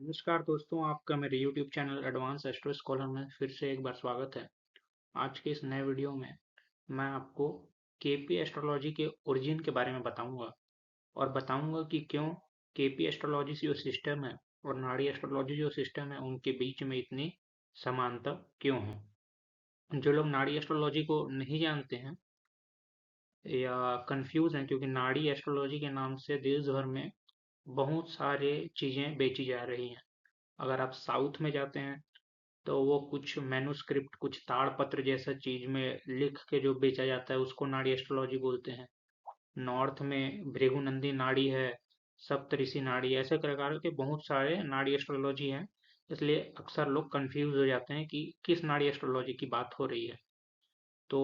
नमस्कार दोस्तों, आपका मेरे YouTube channel advance astro scholar में फिर से एक बार स्वागत है। आज के इस नए वीडियो में मैं आपको केपी एस्ट्रोलॉजी के ओरिजिन के बारे में बताऊंगा और बताऊंगा कि क्यों केपी एस्ट्रोलॉजी जो सिस्टम है और नाड़ी एस्ट्रोलॉजी जो सिस्टम है उनके बीच में इतनी समानता क्यों है। जो लोग नाड़ी एस्ट्रोलॉजी को नहीं जानते हैं या कंफ्यूज हैं, क्योंकि नाड़ी एस्ट्रोलॉजी के नाम से देश भर में बहुत सारे चीज़ें बेची जा रही हैं। अगर आप साउथ में जाते हैं तो वो कुछ मैन्युस्क्रिप्ट, कुछ ताड़पत्र जैसा चीज में लिख के जो बेचा जाता है उसको नाड़ी एस्ट्रोलॉजी बोलते हैं। नॉर्थ में भृगुनंदी नाड़ी है, सप्तऋषि नाड़ी, ऐसे प्रकार के बहुत सारे नाड़ी एस्ट्रोलॉजी हैं। इसलिए अक्सर लोग कंफ्यूज हो जाते हैं कि किस नाड़ी एस्ट्रोलॉजी की बात हो रही है। तो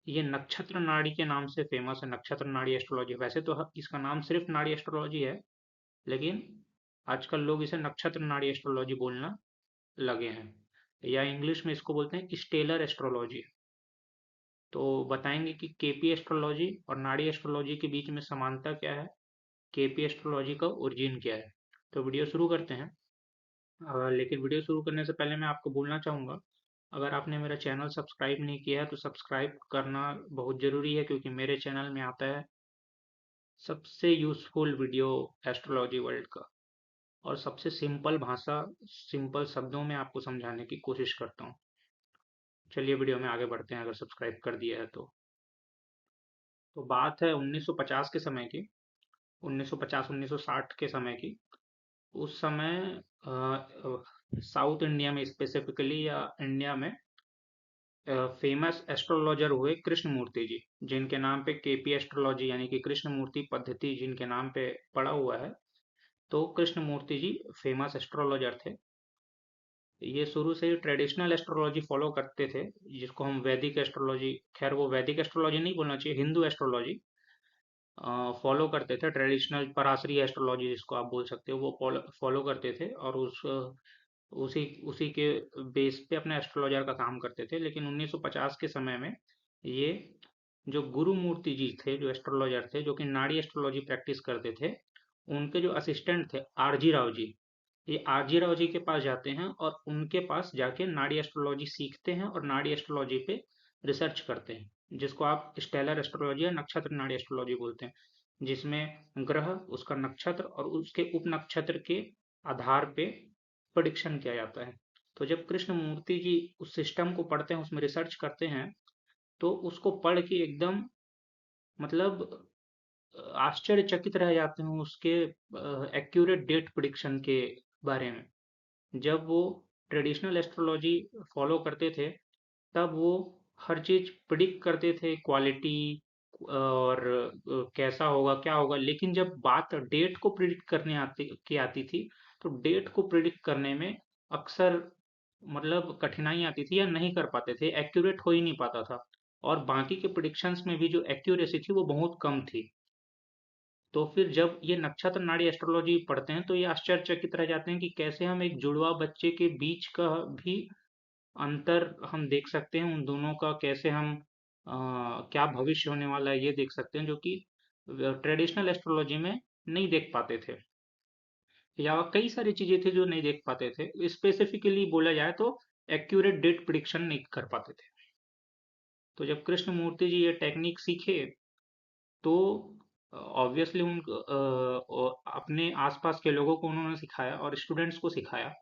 ये नक्षत्र नाड़ी के नाम से फेमस है, नक्षत्र नाड़ी एस्ट्रोलॉजी। वैसे तो इसका नाम सिर्फ नाड़ी एस्ट्रोलॉजी है, लेकिन आजकल लोग इसे नक्षत्र नाड़ी एस्ट्रोलॉजी बोलना लगे हैं, या इंग्लिश में इसको बोलते हैं स्टेलर एस्ट्रोलॉजी। तो बताएंगे कि केपी एस्ट्रोलॉजी और नाड़ी एस्ट्रोलॉजी के बीच में समानता क्या है, केपी एस्ट्रोलॉजी का ओरिजिन क्या है। तो वीडियो शुरू करते हैं। लेकिन वीडियो शुरू करने से पहले मैं आपको बोलना चाहूँगा, अगर आपने मेरा चैनल सब्सक्राइब नहीं किया है तो सब्सक्राइब करना बहुत ज़रूरी है, क्योंकि मेरे चैनल में आता है सबसे यूज़फुल वीडियो एस्ट्रोलॉजी वर्ल्ड का, और सबसे सिंपल भाषा, सिंपल शब्दों में आपको समझाने की कोशिश करता हूँ। चलिए वीडियो में आगे बढ़ते हैं, अगर सब्सक्राइब कर दिया है तो। बात है 1950 के समय की, 1950-1960 के समय की। उस समय साउथ इंडिया में स्पेसिफिकली, या इंडिया में, फेमस एस्ट्रोलॉजर हुए कृष्णमूर्ति जी, जिनके नाम पे केपी एस्ट्रोलॉजी यानी कि कृष्णमूर्ति पद्धति जिनके नाम पे पड़ा हुआ है। तो कृष्णमूर्ति जी फेमस एस्ट्रोलॉजर थे। ये शुरू से ही ट्रेडिशनल एस्ट्रोलॉजी फॉलो करते थे, जिसको हम वैदिक एस्ट्रोलॉजी, खैर वो वैदिक एस्ट्रोलॉजी नहीं बोलना चाहिए, हिंदू एस्ट्रोलॉजी फॉलो करते थे। ट्रेडिशनल पराशरी एस्ट्रोलॉजी जिसको आप बोल सकते हो, वो फॉलो करते थे, और उसी उसी के बेस पे अपने एस्ट्रोलॉजर का काम करते थे। लेकिन 1950 के समय में ये जो गुरु मूर्ति जी थे, जो एस्ट्रोलॉजर थे, जो कि नाड़ी एस्ट्रोलॉजी प्रैक्टिस करते थे, उनके जो असिस्टेंट थे आरजी राव जी, ये आरजी राव जी के पास जाते हैं और उनके पास जाके नाड़ी एस्ट्रोलॉजी सीखते हैं और नाड़ी एस्ट्रोलॉजी पे रिसर्च करते हैं, जिसको आप स्टेलर एस्ट्रोलॉजी या नक्षत्र नाड़ी एस्ट्रोलॉजी बोलते हैं, जिसमें ग्रह, उसका नक्षत्र और उसके उप नक्षत्र के आधार पे प्रेडिक्शन किया जाता है। तो जब कृष्ण मूर्ति जी उस सिस्टम को पढ़ते हैं, उसमें रिसर्च करते हैं, तो उसको पढ़ के एकदम, मतलब, आश्चर्यचकित रह जाते हैं उसके एक्यूरेट डेट प्रिडिक्शन के बारे में। जब वो ट्रेडिशनल एस्ट्रोलॉजी फॉलो करते थे, तब वो हर चीज प्रिडिक्ट करते थे, क्वालिटी और कैसा होगा क्या होगा। लेकिन जब बात डेट को प्रिडिक्ट करने आती थी, तो डेट को प्रिडिक्ट करने में अक्सर, मतलब, कठिनाई आती थी या नहीं कर पाते थे, एक्यूरेट हो ही नहीं पाता था। और बाकी के प्रिडिक्शंस में भी जो एक्यूरेसी थी वो बहुत कम थी। तो फिर जब ये नक्षत्र नाड़ी एस्ट्रोलॉजी पढ़ते हैं तो ये आश्चर्यचकित रह जाते हैं कि कैसे हम एक जुड़वा बच्चे के बीच का भी अंतर हम देख सकते हैं, उन दोनों का कैसे हम क्या भविष्य होने वाला है ये देख सकते हैं, जो कि ट्रेडिशनल एस्ट्रोलॉजी में नहीं देख पाते थे, या कई सारी चीजें थी जो नहीं देख पाते थे। स्पेसिफिकली बोला जाए तो एक्यूरेट डेट प्रिडिक्शन नहीं कर पाते थे। तो जब कृष्ण मूर्ति जी ये टेक्निक सीखे, तो ऑब्वियसली उन अपने आसपास के लोगों को उन्होंने सिखाया और स्टूडेंट्स को सिखाया।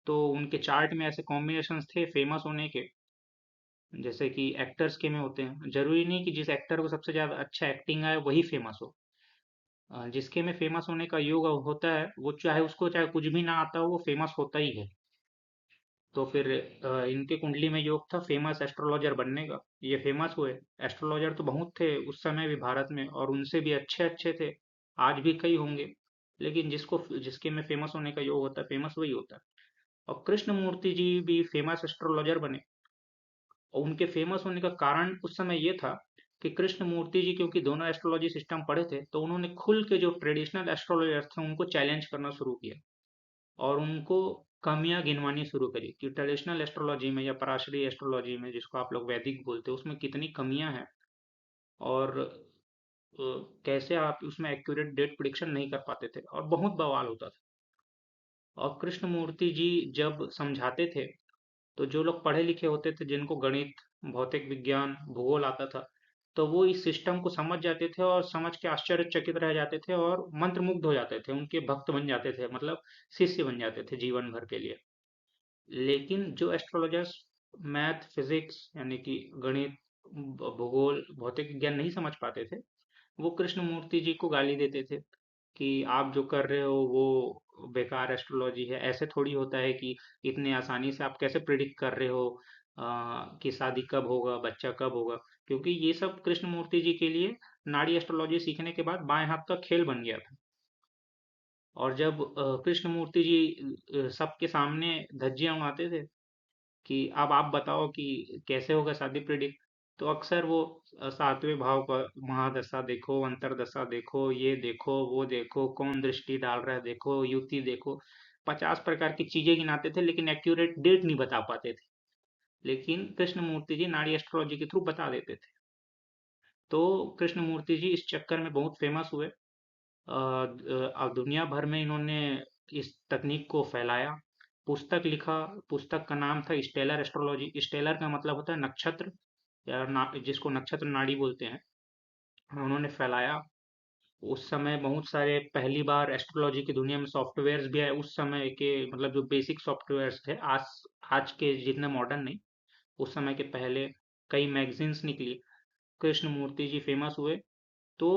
तो उनके चार्ट में ऐसे कॉम्बिनेशंस थे फेमस होने के, जैसे कि एक्टर्स के में होते हैं। जरूरी नहीं कि जिस एक्टर को सबसे ज्यादा अच्छा एक्टिंग आए वही फेमस हो। जिसके में फेमस होने का योग होता है, वो चाहे उसको चाहे कुछ भी ना आता हो, वो फेमस होता ही है। तो फिर इनके कुंडली में योग था फेमस एस्ट्रोलॉजर बनने का। ये फेमस हुए। एस्ट्रोलॉजर तो बहुत थे उस समय भी भारत में, और उनसे भी अच्छे अच्छे थे, आज भी कई होंगे। लेकिन जिसके में फेमस होने का योग होता है, फेमस वही होता है। और कृष्ण मूर्ति जी भी फेमस एस्ट्रोलॉजर बने। और उनके फेमस होने का कारण उस समय ये था कि कृष्ण मूर्ति जी, क्योंकि दोनों एस्ट्रोलॉजी सिस्टम पढ़े थे, तो उन्होंने खुल के जो ट्रेडिशनल एस्ट्रोलॉजर थे उनको चैलेंज करना शुरू किया, और उनको कमियां गिनवानी शुरू करी कि ट्रेडिशनल एस्ट्रोलॉजी में या पराशरी एस्ट्रोलॉजी में, जिसको आप लोग वैदिक बोलते हो, उसमें कितनी कमियां हैं, और कैसे आप उसमें एक्यूरेट डेट प्रिडिक्शन नहीं कर पाते थे, और बहुत बवाल होता था। और कृष्णमूर्ति जी जब समझाते थे, तो जो लोग पढ़े लिखे होते थे, जिनको गणित, भौतिक विज्ञान, भूगोल आता था, तो वो इस सिस्टम को समझ जाते थे और समझ के आश्चर्यचकित रह जाते थे और मंत्रमुग्ध हो जाते थे, उनके भक्त बन जाते थे, मतलब शिष्य बन जाते थे जीवन भर के लिए। लेकिन जो एस्ट्रोलॉजर्स मैथ, फिजिक्स यानी कि गणित, भूगोल, भौतिक विज्ञान नहीं समझ पाते थे, वो कृष्णमूर्ति जी को गाली देते थे कि आप जो कर रहे हो वो बेकार एस्ट्रोलॉजी है। ऐसे थोड़ी होता है कि इतने आसानी से आप कैसे प्रिडिक्ट कर रहे हो कि शादी कब होगा, बच्चा कब होगा। क्योंकि ये सब कृष्णमूर्ति जी के लिए नाड़ी एस्ट्रोलॉजी सीखने के बाद बाएं हाथ का खेल बन गया था। और जब कृष्णमूर्ति जी सबके सामने धज्जियां उड़ाते थे कि अब आप बताओ कि कैसे होगा शादी प्रिडिक्ट, तो अक्सर वो सातवें भाव का महादशा देखो, अंतरदशा देखो, ये देखो, वो देखो, कौन दृष्टि डाल रहा है देखो, युति देखो, 50 प्रकार की चीजें गिनाते थे, लेकिन एक्यूरेट डेट नहीं बता पाते थे। लेकिन कृष्णमूर्ति जी नाड़ी एस्ट्रोलॉजी के थ्रू बता देते थे। तो कृष्णमूर्ति जी इस चक्कर में बहुत फेमस हुए। दुनिया भर में इन्होंने इस तकनीक को फैलाया, पुस्तक लिखा। पुस्तक का नाम था स्टेलर एस्ट्रोलॉजी। स्टेलर का मतलब होता है नक्षत्र, या जिसको नक्षत्र नाड़ी बोलते हैं। उन्होंने फैलाया। उस समय बहुत सारे पहली बार एस्ट्रोलॉजी की दुनिया में सॉफ्टवेयर्स भी आए उस समय के, मतलब जो बेसिक सॉफ्टवेयर्स थे, आज आज के जितने मॉडर्न नहीं, उस समय के पहले कई मैगजीन्स निकली। कृष्णमूर्ति जी फेमस हुए। तो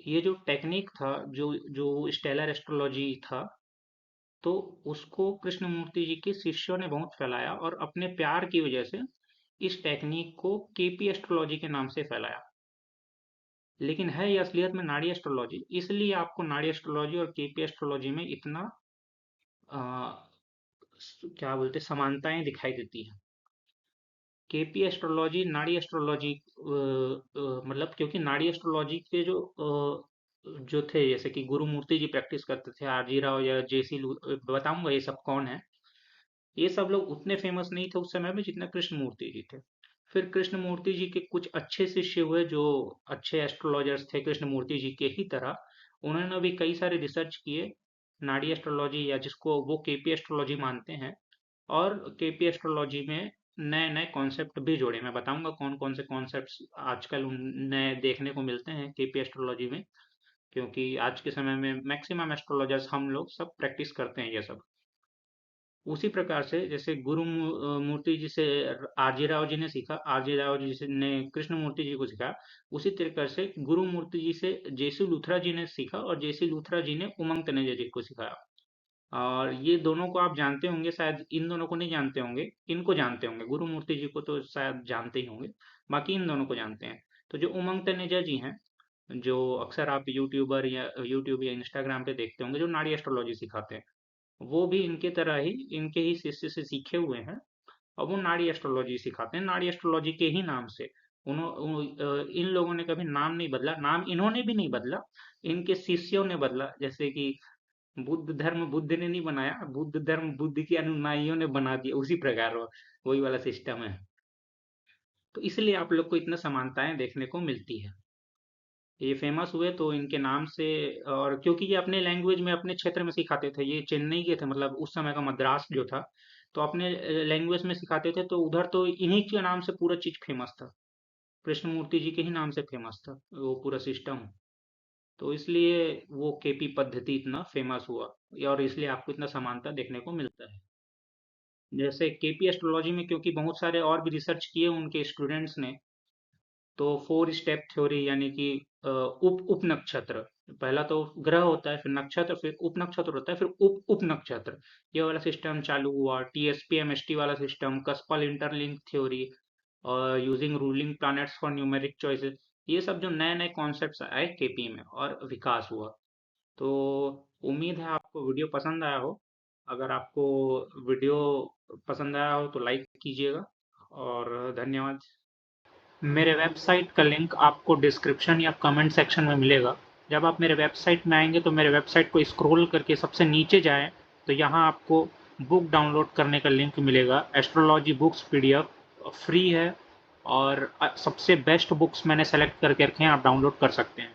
ये जो टेक्निक था, जो जो स्टेलर एस्ट्रोलॉजी था, तो उसको कृष्णमूर्ति जी के शिष्यों ने बहुत फैलाया और अपने प्यार की वजह से इस टेक्निक को केपी एस्ट्रोलॉजी के नाम से फैलाया। लेकिन है ये असलियत में नाड़ी एस्ट्रोलॉजी। इसलिए आपको नाड़ी एस्ट्रोलॉजी और केपी एस्ट्रोलॉजी में इतना अ, क्या बोलते समानताएं दिखाई देती हैं। केपी एस्ट्रोलॉजी नाड़ी एस्ट्रोलॉजी मतलब, क्योंकि नाड़ी एस्ट्रोलॉजी के जो थे, जैसे कि गुरुमूर्ति जी प्रैक्टिस करते थे, आरजी राव या जेसी बताऊंगा ये सब कौन है। ये सब लोग उतने फेमस नहीं थे उस समय में जितने कृष्णमूर्ति जी थे। फिर कृष्णमूर्ति जी के कुछ अच्छे शिष्य हुए जो अच्छे एस्ट्रोलॉजर्स थे कृष्णमूर्ति जी के ही तरह। उन्होंने भी कई सारे रिसर्च किए नाड़ी एस्ट्रोलॉजी, या जिसको वो केपी एस्ट्रोलॉजी मानते हैं। और केपी एस्ट्रोलॉजी में नए नए कॉन्सेप्ट भी जोड़े। मैं बताऊंगा कौन कौन से कॉन्सेप्ट्स आजकल नए देखने को मिलते हैं केपी एस्ट्रोलॉजी में, क्योंकि आज के समय में मैक्सिमम एस्ट्रोलॉजर्स हम लोग सब प्रैक्टिस करते हैं ये सब। उसी प्रकार से जैसे मूर्ति जी से आरजी राव जी ने सीखा, आरजी राव जी ने कृष्ण मूर्ति जी को सिखाया, उसी तरीके से गुरु मूर्ति जी से जेसी लूथरा जी ने सीखा और जेसी लूथरा जी ने उमंग तनेजा जी को सिखाया। और ये दोनों को आप जानते होंगे, शायद इन दोनों को नहीं जानते होंगे, इनको जानते होंगे। गुरु मूर्ति जी को तो शायद जानते ही होंगे, बाकी इन दोनों को जानते हैं। तो जो उमंग तनेजा जी हैं, जो अक्सर आप यूट्यूब या इंस्टाग्राम पे देखते होंगे, जो नाड़ी एस्ट्रोलॉजी सिखाते हैं, वो भी इनके तरह ही, इनके ही शिष्य से सीखे हुए हैं। और वो नाड़ी एस्ट्रोलॉजी सिखाते हैं, नाड़ी एस्ट्रोलॉजी के ही नाम से। इन लोगों ने कभी नाम नहीं बदला, नाम इन्होंने भी नहीं बदला, इनके शिष्यों ने बदला। जैसे कि बुद्ध धर्म बुद्ध ने नहीं बनाया, बुद्ध धर्म बुद्ध के अनुयायियों ने बना दिया, उसी प्रकार वही वाला सिस्टम है। तो इसलिए आप लोग को इतना समानताएं देखने को मिलती है। ये फेमस हुए तो इनके नाम से। और क्योंकि ये अपने लैंग्वेज में अपने क्षेत्र में सिखाते थे, ये चेन्नई के थे, मतलब उस समय का मद्रास जो था, तो अपने लैंग्वेज में सिखाते थे, तो उधर तो इन्हीं के नाम से पूरा चीज फेमस था। कृष्णमूर्ति जी के ही नाम से फेमस था वो पूरा सिस्टम। तो इसलिए वो केपी पद्धति इतना फेमस हुआ, और इसलिए आपको इतना समानता देखने को मिलता है। जैसे केपी एस्ट्रोलॉजी में क्योंकि बहुत सारे और भी रिसर्च किए उनके स्टूडेंट्स ने, तो 4 स्टेप थ्योरी, यानी कि उप उप नक्षत्र, पहला तो ग्रह होता है, फिर नक्षत्र, फिर उप नक्षत्र होता है, फिर उप उप नक्षत्र, ये वाला सिस्टम चालू हुआ। TSP-MST वाला सिस्टम, कस्पल इंटरलिंक थ्योरी, और using ruling planets for numeric choices, ये सब जो नए नए कॉन्सेप्ट्स आए केपी में और विकास हुआ। तो उम्मीद है आपको वीडियो पसंद आया हो। अगर आपको वीडियो पसंद आया हो तो लाइक कीजिएगा, और धन्यवाद। मेरे वेबसाइट का लिंक आपको डिस्क्रिप्शन या कमेंट सेक्शन में मिलेगा। जब आप मेरे वेबसाइट में आएंगे तो मेरे वेबसाइट को स्क्रॉल करके सबसे नीचे जाएं, तो यहाँ आपको बुक डाउनलोड करने का लिंक मिलेगा। एस्ट्रोलॉजी बुक्स PDF फ्री है, और सबसे बेस्ट बुक्स मैंने सेलेक्ट करके रखे हैं, आप डाउनलोड कर सकते हैं।